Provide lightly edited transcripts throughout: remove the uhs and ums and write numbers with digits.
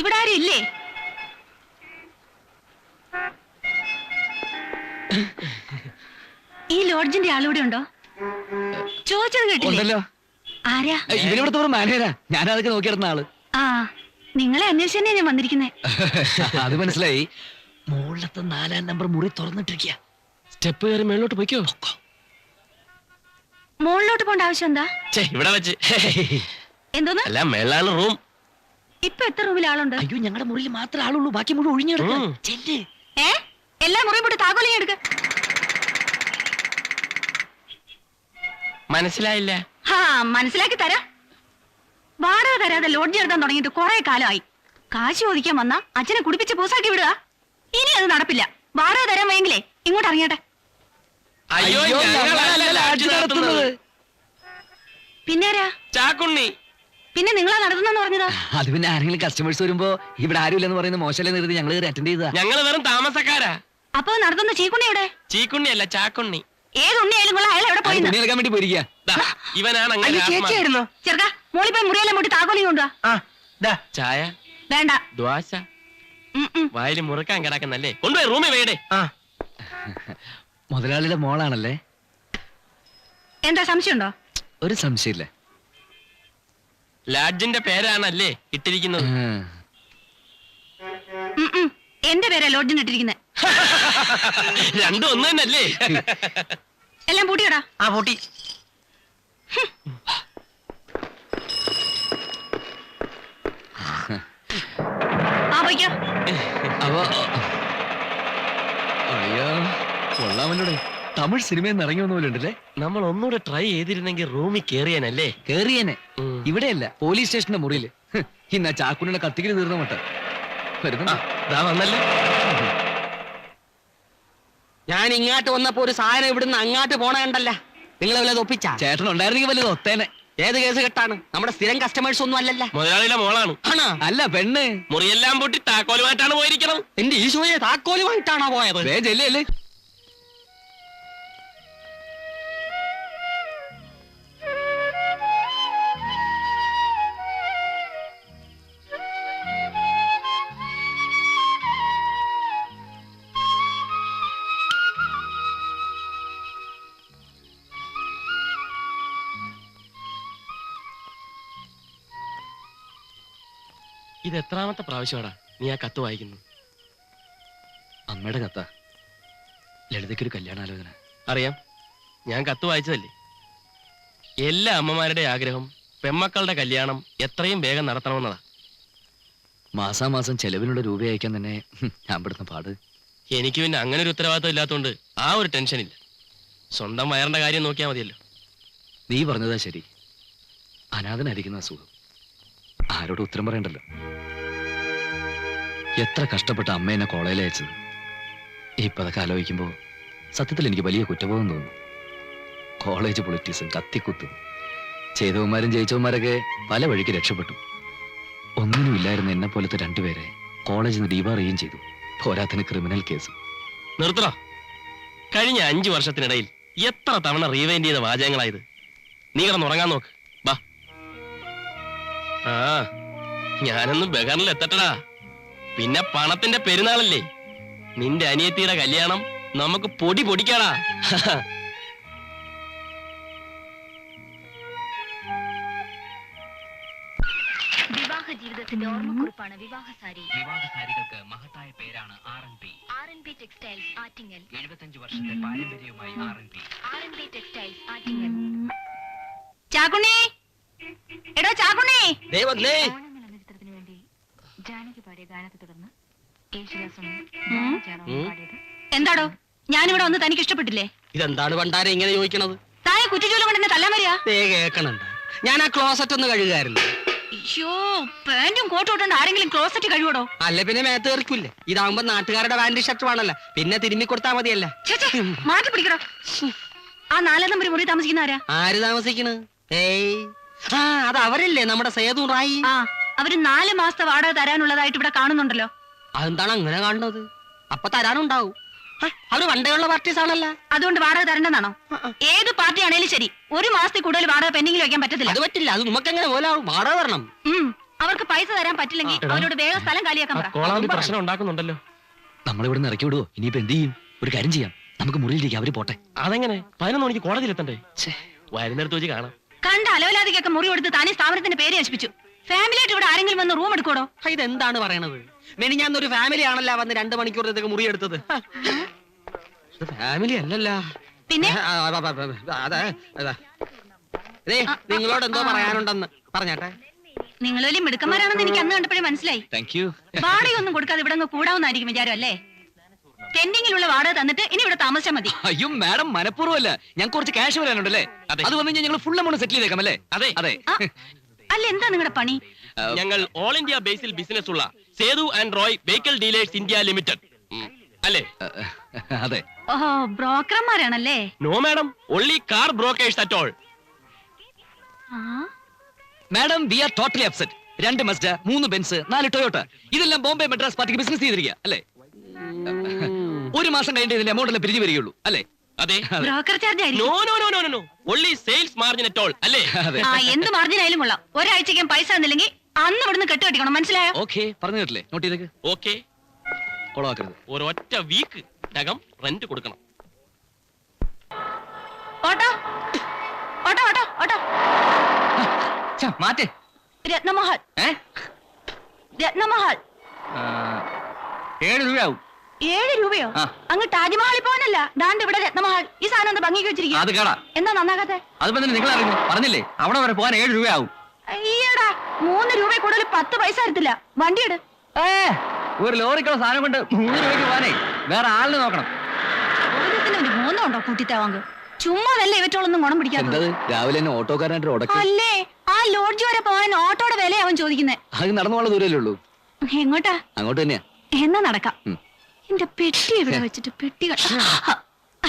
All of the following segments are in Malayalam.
ഇവിടെ ആരും ഇല്ലേ? ഈ ലോഡ്ജിന്റെ ആളിവിടെ ഉണ്ടോ? ചോദിച്ചത് കേട്ടില്ലല്ലോ. ആരാ? മാനേജരാ. ഞാൻ അതൊക്കെ നോക്കിയിരുന്ന ആള്. ആ, നിങ്ങളെ അന്വേഷിച്ചേ ഞാൻ വന്നിരിക്കുന്നേ. അത് മനസ്സിലായി. മുകളിലത്തെ 4-ാം നമ്പർ മുറി തുറന്നിട്ടിരിക്കുക. സ്റ്റെപ്പ് കയറി മേളിലോട്ട് പോയിക്കോ. മുകളിലോട്ട് പോണ്ട ആവശ്യം എന്താ? ഇവിടെ വെച്ച് എന്തോന്ന്? അല്ല, മേളാണ് റൂം. ഇപ്പൊ എത്ര റൂമിൽ ആളുണ്ട്? അയ്യോ, ഞങ്ങളുടെ മുറിയിൽ മാത്രമേ ആളുള്ളൂ. ബാക്കി മുഴുവൻ ഒഴിഞ്ഞെടുക്കും. എല്ലാ മുറിയും പോട്ട് താക്കോലിങ് എടുക്ക. മനസ്സിലായില്ല. മനസ്സിലാക്കി തരാം. വാടക തരാതെ ലോഡ്ജ് എടുക്കാൻ തുടങ്ങിയിട്ട് കുറെ കാലമായി. കാശ് ചോദിക്കാൻ വന്ന അച്ഛനെ കുടിപ്പിച്ച് പൂസാക്കി വിടുക. ഇനി അത് നടപ്പില്ല. വാടക തരാൻ വയ്യെങ്കിലേ ഇങ്ങോട്ട് ഇറങ്ങിയട്ടെ. പിന്നാരാ? ചാക്കുണ്ണി. പിന്നെ നിങ്ങളാ നടത്തുന്നെന്ന് പറഞ്ഞതാ? അത് പിന്നെ ആരെങ്കിലും കസ്റ്റമേഴ്സ് വരുമ്പോ ഇവിടെ ആരുമില്ലെന്ന് പറയുന്ന മോശമല്ലേ നിർത്തി ഞങ്ങൾ അറ്റൻഡ് ചെയ്താ. ഞങ്ങൾ വെറും താമസക്കാരാ. അപ്പൊ നടത്തുന്ന ചീക്കുണ്ണി എവിടെ? ചീക്കുണ്ണി അല്ല, ചാക്കുണ്ണി. ഏത് ഉണ്ണിയായാലും കൊള്ളാം, അയാൾ എവിടെ പോയി? തുണിയെടുക്കാൻ വേണ്ടി പോയിരിക്കുക. ഇവനാണ് ചെറുക്ക മോളി പോയി മുറിയെല്ലാം പോയിട്ട് താക്കോലിങ് കൊണ്ടുവാ. ചായ വേണ്ട. ദ്വാശ വായിൽ മുറുക്കാൻ കിടക്കുന്നല്ലേ, കൊണ്ടുപോയി റൂമിൽ വേടേ. മുതലാളിയുടെ മോളാണല്ലേ? എന്താ സംശയമുണ്ടോ? ഒരു സംശയമില്ല. ലാഡ്ജിന്റെ പേരാണല്ലേ ഇട്ടിരിക്കുന്നത്? എന്റെ പേരാ ലോഡ്ജിന് ഇട്ടിരിക്കുന്നത്. രണ്ടും ഒന്ന് തന്നെയല്ലേ? എല്ലാം പൂട്ടിയോടാ? ആ, പൂട്ടി. പോയിക്കോ. അയ്യോ, കൊള്ളാമല്ലോടെ. തമിഴ് സിനിമയിൽ നിന്ന് ഇറങ്ങി വന്ന പോലെ ഉണ്ടല്ലേ. നമ്മൾ ഒന്നുകൂടെ ട്രൈ ചെയ്തിരുന്നെങ്കിൽ റൂമിൽ കേറിയാനല്ലേ. കേറിയനെ. ഇവിടെയല്ല, പോലീസ് സ്റ്റേഷന്റെ മുറിയില്. ഇന്നാ ചാക്കുണ്ണിയുടെ കത്തിക്കല് തീർന്ന മട്ട വന്നല്ലേ. ഞാൻ ഇങ്ങോട്ട് വന്നപ്പോ ഒരു സാധനം ഇവിടുന്ന് അങ്ങോട്ട് പോണ കണ്ടല്ല. നിങ്ങൾ വല്ലത് ഒപ്പിച്ചാ? ചേട്ടൻ ഉണ്ടായിരുന്നെങ്കിൽ വല്ലത് ഒത്തേനെ. ഏത് കേസ് കെട്ടാണ്? നമ്മുടെ സ്ഥിരം കസ്റ്റമേഴ്സ് ഒന്നും അല്ലല്ല. മുതലാളിയുടെ മോളാണ്. ആണോ? അല്ല, പെണ്ണ്. മുറിയെല്ലാം പൂട്ടി താക്കോലുമായിട്ടാണ് പോയിരിക്കണം. എന്റെ ഈശോയെ, താക്കോലുമായിട്ടാണോ പോയത്? ചെല്ലേ. ഇത് എത്രാമത്തെ പ്രാവശ്യമാടാ നീ ആ കത്ത് വായിക്കുന്നു? അമ്മയുടെ കത്ത. ലളിതയ്ക്കൊരു കല്യാണാലോചന. അറിയാം, ഞാൻ കത്ത് വായിച്ചതല്ലേ. എല്ലാ അമ്മമാരുടെ ആഗ്രഹം പെമ്മക്കളുടെ കല്യാണം എത്രയും വേഗം നടത്തണമെന്നതാ. മാസാമാസം ചെലവിനുള്ള രൂപ അയക്കാൻ തന്നെ ഞാൻ പെടുന്ന പാട്. എനിക്ക് പിന്നെ അങ്ങനെ ഒരു ഉത്തരവാദിത്വം ഇല്ലാത്തതുകൊണ്ട് ആ ഒരു ടെൻഷനില്ല. സ്വന്തം വയറിന്റെ കാര്യം നോക്കിയാൽ മതിയല്ലോ. നീ പറഞ്ഞതാ ശരി. അനാഥനായിരിക്കുന്ന സുഖം. ആരോട് ഉത്തരം പറയണ്ടല്ലോ. എത്ര കഷ്ടപ്പെട്ട അമ്മ എന്നെ കോളേജിൽ അയച്ചത്. ഇപ്പൊ അതൊക്കെ ആലോചിക്കുമ്പോ സത്യത്തിൽ എനിക്ക് വലിയ കുറ്റബോധം തോന്നുന്നു. കോളേജ് പൊളിറ്റിക്സും കത്തിക്കുത്തും. ചെയ്തവന്മാരും ജയിച്ചവന്മാരൊക്കെ പല വഴിക്ക് രക്ഷപ്പെട്ടു. ഒന്നിനും ഇല്ലായിരുന്ന എന്നെ പോലത്തെ രണ്ടുപേരെ കോളേജിൽ നിന്ന് ഡീബാർ ചെയ്തു. പോരാത്തിന് ക്രിമിനൽ കേസ്. നിർത്തണ. കഴിഞ്ഞ 5 വർഷത്തിനിടയിൽ എത്ര തവണ റീവൈൻഡ് ചെയ്ത വാചകങ്ങളായത്. നീ കിടന്നുറങ്ങാൻ നോക്ക്. ബാ. ഞാനൊന്നും ബഹറിൽ എത്തട്ടടാ. പിന്നെ പണത്തിന്റെ പെരുന്നാളല്ലേ. നിന്റെ അനിയത്തിയുടെ കല്യാണം നമുക്ക് പൊടി പൊടിക്കാടാ. വിവാഹ ജീവിതത്തിന്റെ ഓർമ്മക്കുറിപ്പാണ് വിവാഹ സാരി. വിവാഹ സാരികൾക്ക് മഹത്തായ പേരാണ് ആർ&പി ടെക്സ്റ്റൈൽസ് ആറ്റിങ്ങൽ. 75 വർഷത്തെ പാരമ്പര്യവുമായി ആർ&പി ടെക്സ്റ്റൈൽസ് ആറ്റിങ്ങൽ. ചാക്കുണ്ണി, എടോ ചാക്കുണ്ണി. ചിത്രത്തിന് വേണ്ടി ജാനകി പാടിയ ഗാനത്തെ തുടർന്ന് എന്താടോ ഞാനിവിടെ വന്ന് തനിക്ക് ഇഷ്ടപ്പെട്ടില്ലേ? ഇതെന്താണ് പണ്ടാരെ ഇങ്ങനെ ചോദിക്കണത്? തായ കുറ്റിച്ചോലും കൊണ്ട് എന്നെ തല്ലാൻ വരിക? കേക്കണുണ്ട്. ഞാൻ ആ ക്ലോസറ്റ് ഒന്ന് കഴുകായിരുന്നു. അയ്യോ, പാന്റും കോട്ടും ഇട്ടുണ്ട് ആരെങ്കിലും ക്ലോസറ്റ് കഴിവടോ? അല്ല പിന്നെ മേത്ത് കയറിക്കൂല്ലേ. ഇതാവുമ്പോ നാട്ടുകാരുടെ പാന്റ് ഷർട്ട് വേണല്ലോ, പിന്നെ തിരുമ്മി കൊടുത്താ മതിയല്ല. മാറ്റി പിടിക്കടോ. ആ 4 നമ്പർ മുറി താമസിക്കുന്ന ആരാ? ആര് താമസിക്കണ്? അത് അവരല്ലേ, നമ്മുടെ സേതു റായി. അവര് 4 മാസത്തെ വാടക തരാനുള്ളതായിട്ട് ഇവിടെ കാണുന്നുണ്ടല്ലോ. അതെന്താണ് അങ്ങനെ കാണുന്നത്? അപ്പൊ തരാനുണ്ടാവും. അവര് പണ്ടേയുള്ള പാർട്ടീസ് ആണല്ല. അതുകൊണ്ട് വാടക തരണ്ടെന്നാണോ? ഏത് പാർട്ടി ആണേലും ശരി, 1 മാസത്തിൽ കൂടുതൽ വാടക പെൻഡിങ്ങിൽ വെക്കാൻ പറ്റത്തില്ല. അത് പറ്റില്ല. അത് നമുക്ക് എങ്ങനെ പോലാവും? വാടക തരണം. അവർക്ക് പൈസ തരാൻ പറ്റില്ലെങ്കിൽ അവരോട് വേഗം സ്ഥലം കാലിയാക്കാൻ പറ. കോളാമ്പി പ്രശ്നം ഉണ്ടാക്കുന്നുണ്ടല്ലോ. നമ്മളിവിടെ നിന്ന് ഇറക്കി വിടുവോ? ഇനിയിപ്പോ എന്ത് ചെയ്യും? ഒരു കാര്യം ചെയ്യാം, നമുക്ക് മുറിയിലിരിക്കാം, അവര് പോട്ടെ. അതെങ്ങനെ? 11 മണിക്ക് കോടതിയിലെത്തണ്ടേ? വരുന്നിടത്ത് വെച്ച് കാണാം. കണ്ട അലവലാതിക്കൊക്കെ മുറി കൊടുത്ത് താനേ സ്ഥാപനത്തിന്റെ പേര് നശിപ്പിച്ചു. ഫാമിലിയായിട്ട് ഇവിടെ ആരെങ്കിലും വന്ന് റൂം എടുക്കോടോ? ഇതെന്താണ് പറയണത്? മെനിഞ്ഞാന്നൊരു ഫാമിലി ആണല്ലോ വന്ന് 2 മണിക്കൂറത്തേക്ക് മുറി എടുത്തത്. ഫാമിലി അല്ലല്ലോ. പിന്നെ നിങ്ങളോട് എന്തോ പറയാനുണ്ടെന്ന് പറഞ്ഞാട്ടെ. നിങ്ങൾ വലിയ മിടുക്കന്മാരാണെന്ന് എനിക്ക് അന്ന് കണ്ടപ്പോഴേ മനസ്സിലായി. Thank you. വാടകയൊന്നും കൊടുക്കാതെ ഇവിടെ അങ്ങ് കൂടാവുന്നായിരിക്കും വിചാരം അല്ലേ? പെൻഡിങ്ങിലുള്ള വാടക തന്നിട്ട് ഇനി ഇവിടെ താമസിച്ചാൽ മതി. അയ്യോ മാഡം, മനഃപൂർവ്വമല്ല, ഞാൻ കുറച്ച് ക്യാഷ് വരാനുണ്ടല്ലേ. അത് വന്നു കഴിഞ്ഞാൽ ഞങ്ങൾ ഫുൾ എമൗണ്ട് സെറ്റിൽ ചെയ്തേക്കാം അല്ലേ? അതെ അതെ. ആ, അല്ല എന്താ നിങ്ങളുടെ പണി? ഞങ്ങൾ ഓൾ ഇന്ത്യ ബേസിൽ ബിസിനസ് ഉള്ള Sethu and Roy vehicle dealers India limited അല്ലേ? അതെ. ഓഹോ, ബ്രോക്കർമാരാണല്ലേ? No madam, only car brokers at all. Madam, we are totally upset. 2 Mazda, 3 Benz, 4 Toyota, ഇതെല്ലാം ബോംബെ മദ്രാസ് പാർട്ടിക്ക് ബിസിനസ് ചെയ്തിരിക്കുക അല്ലേ? 1 മാസം കഴിഞ്ഞിട്ട് ഇതിന്റെ എമൗണ്ട് എല്ലാം പിരിഞ്ഞു വരികയുള്ളൂ അല്ലേ? അതെ. ബ്രോക്കർ ചാർജ് നോ ആയിരിക്കും. No no no no only sales margin at all അല്ലേ? അതെ. ആ, എന്ത് മാർജിൻ ആയാലും കൊള്ളാം. ഒരാഴ്ചയ്ക്കും പൈസ തന്നില്ലെങ്കിൽ അന്ന് ഇവിടുന്ന് കെട്ടുകെട്ടിക്കണം, മനസ്സിലായോ? ഓക്കെ, പറഞ്ഞു കേട്ടില്ലേ? നോട്ട് ചെയ്തേക്ക്. ഓക്കെ, കൊളവാക്കരുത്. ഒരൊറ്റ വീക്ക് നകം റെന്റ് കൊടുക്കണം. Auto auto auto auto. മാറ്റേ. രത്നമഹൽ, രത്നമഹൽ. 7 രൂപയാവും. 7 രൂപയോ? ആ. അങ്ങ് താജ്മഹലിൽ പോകാനല്ല, ദാണ്ട് ഇവിടെ രത്നമഹൽ. ഈ സാധനം എന്താ ഭംഗിക്ക് വെച്ചിരിക്കുക? അത് കേടാ. എന്താ നന്നാകാത്തെ? അതിപ്പോ നിങ്ങൾ അറിയുന്നു, പറഞ്ഞില്ലേ അവിടെ വരെ പോകാൻ 7 രൂപയാവും. അയ്യടാ, 3 രൂപ കൂടുതൽ 10 പൈസ തരത്തില്ല. വണ്ടി എടു. ഒരു ലോറിക്കുള്ള സാധനം കൊണ്ട് 3 രൂപയ്ക്ക് പോകാനേ വേറെ ആളിനെ നോക്കണം. ഒരു മൂന്നുണ്ടോ കൂട്ടിത്താവാങ്ക്? ചുമ്മാതല്ലേ ഇവറ്റോളൊന്നും ഗുണം പിടിക്കാത്തത്. എന്തത് രാവിലെ തന്നെ ഓട്ടോക്കാരനായിട്ട് ഉടക്കി? അല്ലേ, ആ ലോഡ്ജ് വരെ പോകാൻ ഓട്ടോയുടെ വില അവൻ ചോദിക്കുന്നേ. അത് നടന്നു പോകാനുള്ള ദൂരല്ലേ ഉള്ളൂ. എങ്ങോട്ടാ? അങ്ങോട്ട് തന്നെയാ. എന്നാ നടക്കാം. ഉം. എന്റെ പെട്ടി എവിടെ വെച്ചിട്ട് പെട്ടി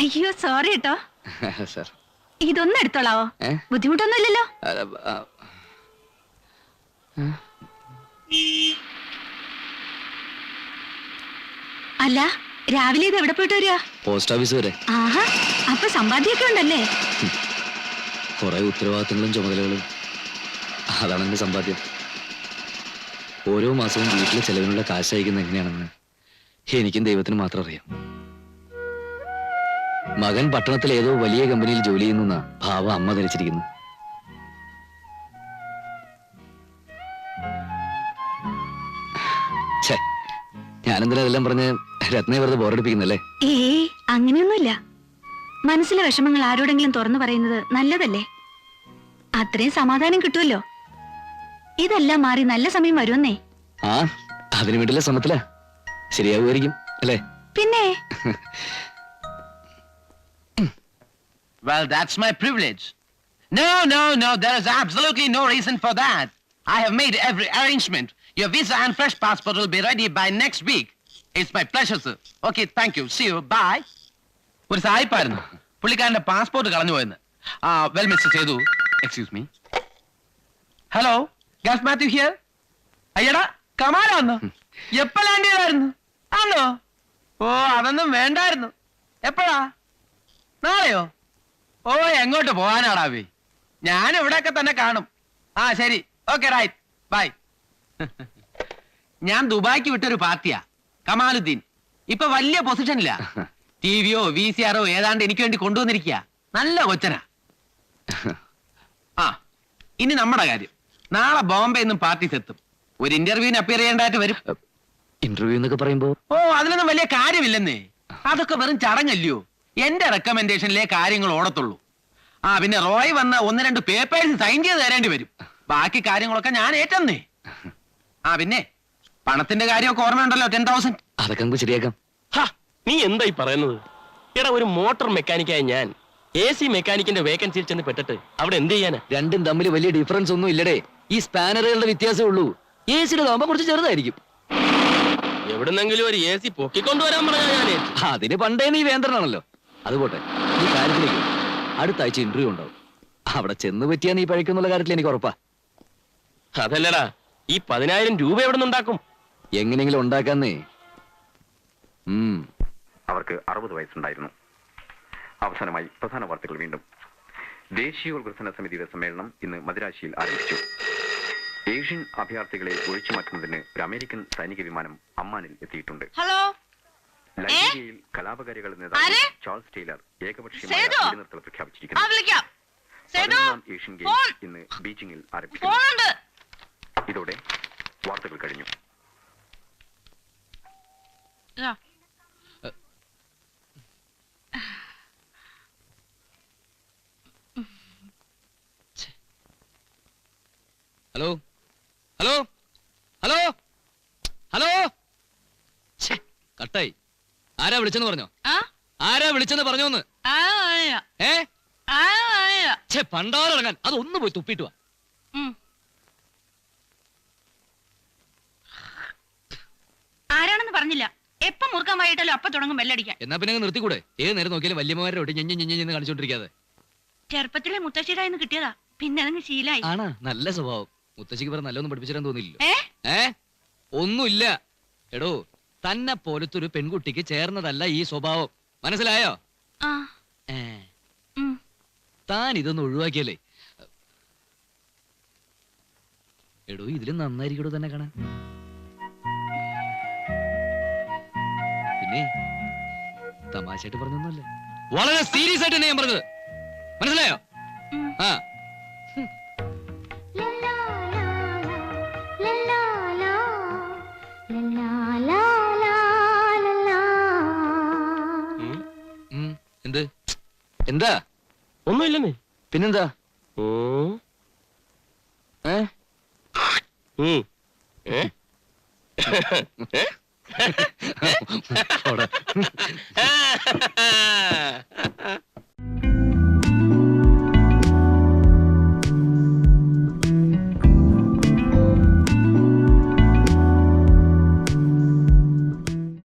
അയ്യോ സോറി കേട്ടോ. സാർ, ഇതൊന്നും എടുത്തോളാവോ? ബുദ്ധിമുട്ടൊന്നും ഇല്ലല്ലോ. അല്ല, രാവിലെ ഇത് എവിടെ പോയിട്ട് വരിക? പോസ്റ്റ് ഓഫീസ് വരെ. ആഹാ, അപ്പൊ സമ്പാദ്യമൊക്കെ ഉണ്ടല്ലേ? കുറെ ഉത്തരവാദിത്തങ്ങളും ചുമതലകളും, അതാണ് എന്റെ സമ്പാദ്യം. ഓരോ മാസവും വീട്ടിലെ ചെലവിനുള്ള കാശ് അയക്കുന്നത് എങ്ങനെയാണെന്ന് എനിക്കും ദൈവത്തിന് മാത്രം അറിയാം. മകൻ പട്ടണത്തിൽ ഏതോ വലിയ കമ്പനിയിൽ ജോലി ചെയ്യുന്ന ഭാവ അമ്മ ധരിച്ചിരിക്കുന്നു. ഞാനെന്തിനാ ഇതെല്ലാം പറഞ്ഞ് രത്നയെ വെറുതെ ബോറടിപ്പിക്കുന്നല്ലേ? ഏയ്, അങ്ങനെയൊന്നുമില്ല. മനസ്സിലെ വിഷമങ്ങൾ ആരോടെങ്കിലും തുറന്നു പറയുന്നത് നല്ലതല്ലേ? അത്രയും സമാധാനം കിട്ടുമല്ലോ. ഇതെല്ലാം മാറി നല്ല സമയം വരുമെന്നേ. ആ, അതിനു വേണ്ടിയുള്ള ശ്രമത്തിലാ. ശരിയാവുമായിരിക്കും അല്ലേ? പിന്നെ Well, that's my privilege. No, there is absolutely no reason for that. I have made every arrangement. Your visa and fresh passport will be ready by next week. It's my pleasure, sir. Okay, thank you. See you. Bye. ഒരു സായിപ്പായിരുന്നു, പുള്ളിക്കാരന്റെ പാസ്പോർട്ട് കളഞ്ഞു പോയെന്ന്. Well mister Sethu, excuse me. Hello, Gulf Mathew here. അയ്യടാ, കമാലാന്നോ? എപ്പോ ലാൻഡ് ചെയ്തായിരുന്നു? ആണോ? ഓ, അതൊന്നും വേണ്ടായിരുന്നു. എപ്പോഴാ? നാളെയോ? ഓ, എങ്ങോട്ട് പോകാനാടാവേ? ഞാൻ ഇവിടെയൊക്കെ തന്നെ കാണും. ആ ശരി, ഓക്കെ, റൈറ്റ്, ബൈ. ഞാൻ ദുബായ്ക്ക് വിട്ടൊരു പാർട്ടിയാ, കമാലുദ്ദീൻ. ഇപ്പൊ വലിയ പൊസിഷനില്ല. ടിവിയോ VCR ഏതാണ്ട് എനിക്ക് വേണ്ടി കൊണ്ടുവന്നിരിക്കുക. നല്ല കൊച്ചനാ. ആ, ഇനി നമ്മുടെ കാര്യം. നാളെ ബോംബെ നിന്നും പാർട്ടീസ് എത്തും. ഒരു ഇന്റർവ്യൂവിന് അപ്പിയർ ചെയ്യേണ്ടതായിട്ട് വരും. ഇന്റർവ്യൂ എന്നൊക്കെ പറയുമ്പോ ഓ, അതിലൊന്നും വലിയ കാര്യമില്ലെന്നേ. അതൊക്കെ വെറും ചടങ്ങല്ലയോ. എന്റെ റെക്കമെൻഡേഷനിലെ കാര്യങ്ങൾ ഓടത്തുള്ളൂ. ആ, പിന്നെ റോയ് വന്ന് 1-2 പേപ്പേഴ്സ് സൈൻ ചെയ്ത് തരേണ്ടി വരും. ബാക്കി കാര്യങ്ങളൊക്കെ ഞാൻ ഏറ്റെന്നേ. ആ, പിന്നെ പണത്തിന്റെ കാര്യമൊക്കെ ഓർമ്മയുണ്ടല്ലോ, 10,000. അതൊക്കെ നമുക്ക് ശരിയാക്കാം. നീ എന്തായി പറയുന്നത്? എടാ, ഒരു മോട്ടോർ മെക്കാനിക്കായി ഞാൻ AC മെക്കാനിക്കിന്റെ വേക്കൻസിയിൽ ചെന്ന് പെട്ടിട്ട് അവിടെ എന്ത് ചെയ്യാനാ? രണ്ടും തമ്മിൽ വലിയ ഡിഫറൻസ് ഒന്നും ഇല്ലടേ. ഈ സ്പാനറുകളുടെ വ്യത്യാസമേ ഉള്ളൂ. AC-യുടെ താകുമ്പോ കുറച്ച് ചെറുതായിരിക്കും. എവിടുന്നെങ്കിലും ഒരു AC പൊക്കിക്കൊണ്ടുവരാൻ പറഞ്ഞാ ഞാനേ. അതിന് പണ്ടേ നീ വേന്ദ്രനാണല്ലോ. അതുപോട്ടെ, ഈ കാര്യത്തിലേക്ക് അടുത്ത ആഴ്ച ഇന്റർവ്യൂ ഉണ്ടാവും. അവിടെ ചെന്ന് പറ്റിയാ നീ പഴിക്കുന്നുള്ള കാര്യത്തിൽ എനിക്ക് ഉറപ്പാ. അതല്ലടാ, ഈ 10,000 രൂപ എവിടെ നിന്നുണ്ടാക്കും? എങ്ങനെയെങ്കിലും ഉണ്ടാക്കാന്നേ. അവർക്ക് 60 വയസ്സുണ്ടായിരുന്നു. അവസാനമായി പ്രധാന വാർത്തകൾ വീണ്ടും. ദേശീയോത്ഗ്രഥന സമിതിയുടെ സമ്മേളനം ഇന്ന് മദിരാശിയിൽ ആരംഭിച്ചു. ഏഷ്യൻ അഭയാർത്ഥികളെ ഒഴിച്ചുമാറ്റുന്നതിന് ഒരു അമേരിക്കൻ സൈനിക വിമാനം അമ്മാനിൽ എത്തിയിട്ടുണ്ട്. ഹലോ, ലൈബീരിയയിൽ കലാപകാരികൾ നേതാവ് ആര്? ചാൾസ് ടൈലർ ഏകപക്ഷീയമായ സേതു? വെടിനിർത്തൽ പ്രഖ്യാപിച്ചിരിക്കുന്നു. വിളിക്കാം. 11ാം ഏഷ്യൻ ഗെയിംസ് ഇന്ന് ബീജിംഗിൽ ആരംഭിക്കുന്നു. ഫോണുണ്ട്. ഇതോടെ വാർത്തകൾ കഴിഞ്ഞു. ഹലോ ഹലോ ഹലോ ഹലോ കട്ടായി. ആരാ വിളിച്ചെന്ന് പറഞ്ഞോ? ആരാ വിളിച്ചെന്ന് പറഞ്ഞോന്ന്? പണ്ടാറടങ്ങാൻ അതൊന്ന് പോയി തുപ്പിട്ട് വാ. ആരാണെന്ന് പറഞ്ഞില്ല. എപ്പം മുറുക്കാൻ വൈകിട്ടല്ലോ അപ്പൊ തുടങ്ങും ബെല്ലടിക്കാൻ. എന്നാ പിന്നെ അങ്ങ് നിർത്തിക്കൂടെ? ഏത് നേരം നോക്കിയാലും വല്യമ്മമാരെ ഒട്ടി ഞെഞ്ഞെന്ന് കാണിച്ചോണ്ടിരിക്കാതെ. ചെറുപ്പത്തിലെ മുത്തശ്ശിയുടെ നിന്ന് കിട്ടിയതാ, പിന്നെ അതങ്ങ് ശീലായി. ആണാ? നല്ല സ്വഭാവം. മുത്തശ്ശിക്ക് പറഞ്ഞ നല്ലൊന്നും പഠിപ്പിച്ചിരാൻ തോന്നിയില്ലോ. ഏ ഒന്നുമില്ല. എടോ, തന്നെ പോലത്തൊരു പെൺകുട്ടിക്ക് ചേർന്നതല്ല ഈ സ്വഭാവം. മനസ്സിലായോ? ആ, താൻ ഇതൊന്ന് ഒഴിവാക്കിയല്ലേ. എടോ, ഇതിലും നന്നായിരിക്കടോ തന്നെ കാണാൻ. പിന്നെ തമാശയായിട്ട് പറഞ്ഞൊന്നുമല്ല, വളരെ സീരിയസ് ആയിട്ട് തന്നെ ഞാൻ പറഞ്ഞത്. മനസ്സിലായോ? ആ എന്ത്? എന്താ? ഒന്നുമില്ലെന്നേ. പിന്നെന്താ? ഏ